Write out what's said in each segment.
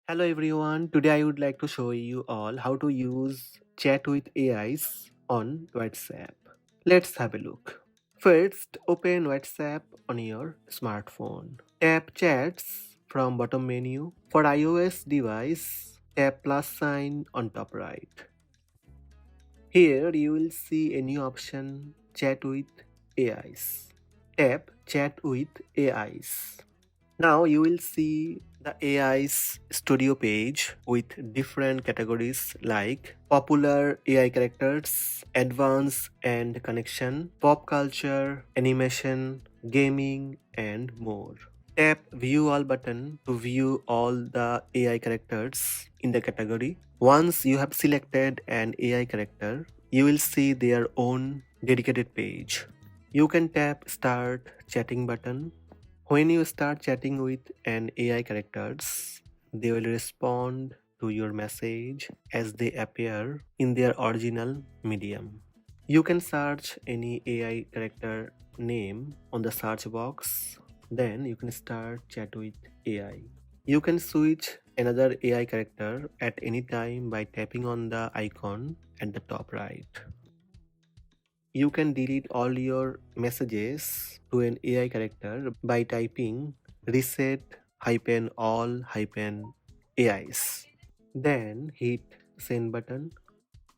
Hello everyone, today I would like to show you all how to use chat with AIs on WhatsApp. Let's have a look. First, open WhatsApp on your smartphone. Tap chats from bottom menu. For iOS device, tap plus sign on top right. Here you will see a new option chat with AIs. Tap chat with AIs. Now you will see the AI's studio page with different categories like popular AI characters, advanced and connection, pop culture, animation, gaming, and more. Tap view all button to view all the AI characters in the category. Once you have selected an AI character, you will see their own dedicated page. You can tap start chatting button. When you start chatting with an AI characters, they will respond to your message as they appear in their original medium. You can search any AI character name on the search box. Then you can start chat with AI. You can switch another AI character at any time by tapping on the icon at the top right. You can delete all your messages to an AI character by typing reset all AIs. Then hit send button.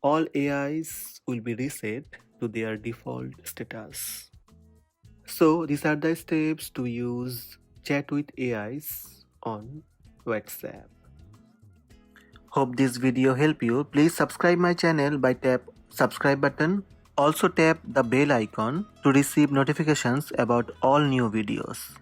All AIs will be reset to their default status. So these are the steps to use chat with AIs on WhatsApp. Hope this video help you. Please subscribe my channel by tap subscribe button. Also tap the bell icon to receive notifications about all new videos.